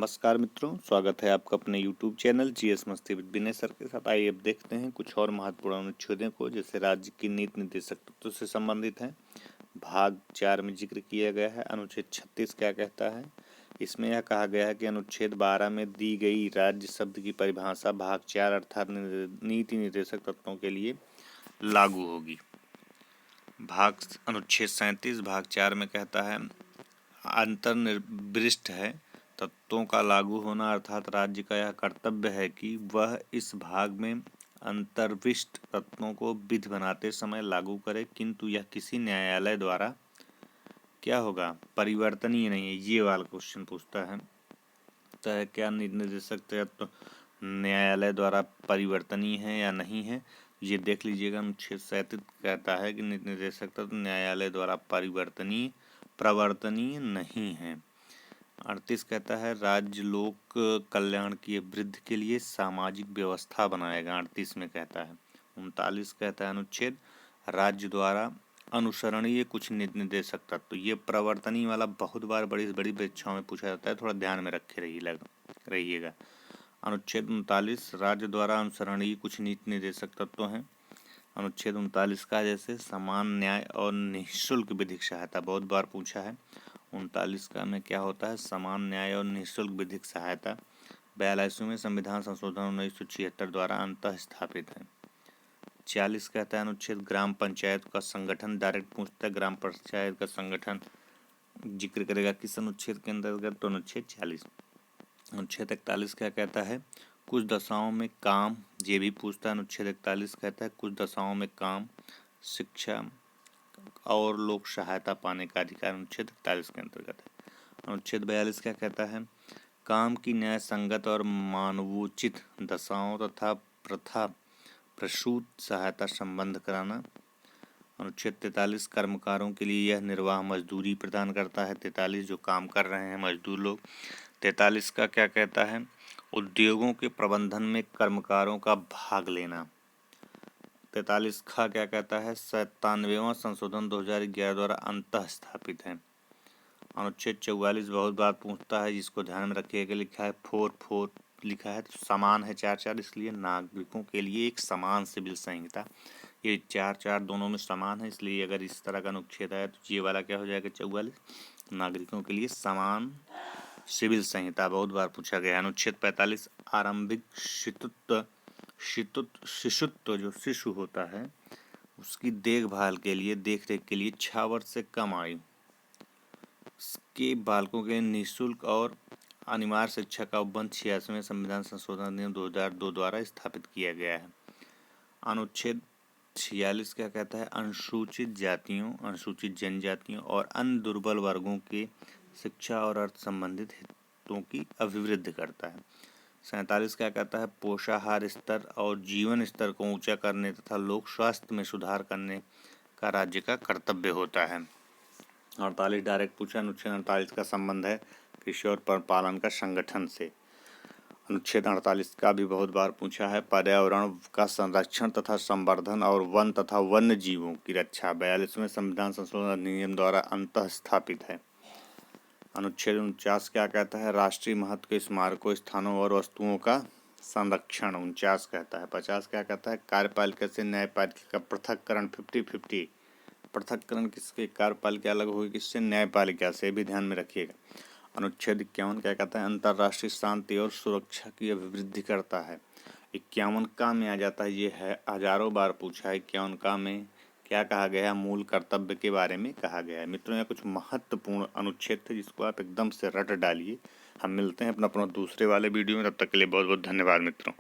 नमस्कार मित्रों, स्वागत है आपका अपने YouTube चैनल जीएस मस्ती विद विनय सर के साथ। आइए अब देखते हैं कुछ और महत्वपूर्ण अनुच्छेदों को, जैसे राज्य की नीति निर्देशक तत्वों से संबंधित हैं। भाग 4 में जिक्र किया गया है। अनुच्छेद 36 क्या कहता है? इसमें यह कहा गया है कि अनुच्छेद 12 में दी गई राज्य शब्द की परिभाषा भाग 4 अर्थात नीति निर्देशक तत्वों के लिए लागू होगी। अनुच्छेद 37 भाग 4 में कहता है अंतर्निविष्ट है तत्वों का लागू होना, अर्थात राज्य का यह कर्तव्य है कि वह इस भाग में अंतर्विष्ट तत्वों को विधि बनाते समय लागू करे, किंतु यह किसी न्यायालय द्वारा क्या होगा, परिवर्तनीय नहीं है। ये वाला क्वेश्चन पूछता है तो क्या निर्देशक तत्व न्यायालय द्वारा परिवर्तनीय है या नहीं है, ये देख लीजिएगा। अनुच्छेद 37 कहता है कि निर्देशक तत्व न्यायालय द्वारा प्रवर्तनीय नहीं है। 38 कहता है राज्य लोक कल्याण की वृद्धि के लिए सामाजिक व्यवस्था बनाएगा, 38 में कहता है। 39 कहता है अनुच्छेद राज्य द्वारा अनुसरणीय कुछ निर्देशक तत्व। ये प्रवर्तनीय वाला बहुत बार बड़ी बड़ी परीक्षाओं में पूछा जाता है, थोड़ा ध्यान में रखे रहिएगा। अनुच्छेद 39 राज्य द्वारा अनुसरणीय कुछ नीति निर्देशक तत्व हैं। अनुच्छेद 39 का जैसे समान न्याय और निःशुल्क विधिक सहायता, बहुत बार पूछा है। 39 का में क्या होता है, समान न्याय और निःशुल्क विधिक सहायता 42 में संविधान संशोधन 1976 द्वारा अंतः स्थापित है। 40 कहता है अनुच्छेद ग्राम पंचायत का संगठन, डायरेक्ट पूछता है ग्राम पंचायत का संगठन जिक्र करेगा किस अनुच्छेद के अंतर्गत, तो अनुच्छेद 40। अनुच्छेद 41 क्या कहता है, कुछ दशाओं में काम, ये भी पूछता है। अनुच्छेद 41 कहता है कुछ दशाओं में काम, शिक्षा और लोक सहायता पाने का अधिकार अनुच्छेद 41 के अंतर्गत है। अनुच्छेद 42 क्या कहता है, काम की न्याय संगत और मानवोचित दशाओं तथा प्रथा प्रसूत सहायता संबंध कराना। अनुच्छेद 43 कर्मकारों के लिए यह निर्वाह मजदूरी प्रदान करता है, 43 जो काम कर रहे हैं मजदूर लोग। 43 का क्या कहता है, उद्योगों के प्रबंधन में कर्मकारों का भाग लेना। 43 खा क्या कहता है, 97वां संशोधन 2011 द्वारा अंतः स्थापित है। अनुच्छेद 44 बहुत बार पूछता है, जिसको ध्यान में रखिएगा। लिखा है 4 लिखा है तो समान है 4 इसलिए नागरिकों के लिए एक समान सिविल संहिता। ये 4 दोनों में समान है, इसलिए अगर इस तरह का अनुच्छेद है तो ये वाला क्या हो जाएगा 44, नागरिकों के लिए समान सिविल संहिता, बहुत बार पूछा गया। अनुच्छेद 45 आरंभिक शिशुत्व जो शिशु होता है उसकी देखभाल के लिए, देखरेख के लिए 6 वर्ष से कम आयु के बालकों के निःशुल्क और अनिवार्य शिक्षा का उपबंध 86वें संविधान संशोधन अधिनियम 2002 द्वारा स्थापित किया गया है। अनुच्छेद 46 क्या कहता है, अनुसूचित जातियों, अनुसूचित जनजातियों और अन्य दुर्बल वर्गों के शिक्षा और अर्थ संबंधित हितों की अभिवृद्धि करता है। 47 क्या कहता है, पोषाहार स्तर और जीवन स्तर को ऊंचा करने तथा लोक स्वास्थ्य में सुधार करने का राज्य का कर्तव्य होता है। 48 डायरेक्ट पूछा, अनुच्छेद 48 का संबंध है कृषि और पशुपालन का संगठन से। अनुच्छेद 48 का भी बहुत बार पूछा है, पर्यावरण का संरक्षण तथा संवर्धन और वन तथा वन्य जीवों की रक्षा 42वें संविधान संशोधन अधिनियम द्वारा अंतः स्थापित है। अनुच्छेद 49 क्या कहता है, राष्ट्रीय महत्व के स्मारकों, स्थानों और वस्तुओं का संरक्षण 49 कहता है। 50 क्या कहता है, कार्यपालिका से न्यायपालिका का पृथक्करण 50-50। पृथक्करण किसके, कार्यपालिका अलग होगी किससे, न्यायपालिका से, भी ध्यान में रखिएगा। अनुच्छेद 51 क्या कहता है, अंतर्राष्ट्रीय शांति और सुरक्षा की अभिवृद्धि करता है। 51 का में आ जाता है, ये है हजारों बार पूछा है। 51 का में क्या कहा गया, मूल कर्तव्य के बारे में कहा गया है। मित्रों, यह कुछ महत्वपूर्ण अनुच्छेद थे जिसको आप एकदम से रट डालिए। हम मिलते हैं अपना दूसरे वाले वीडियो में, तब तक के लिए बहुत बहुत धन्यवाद मित्रों।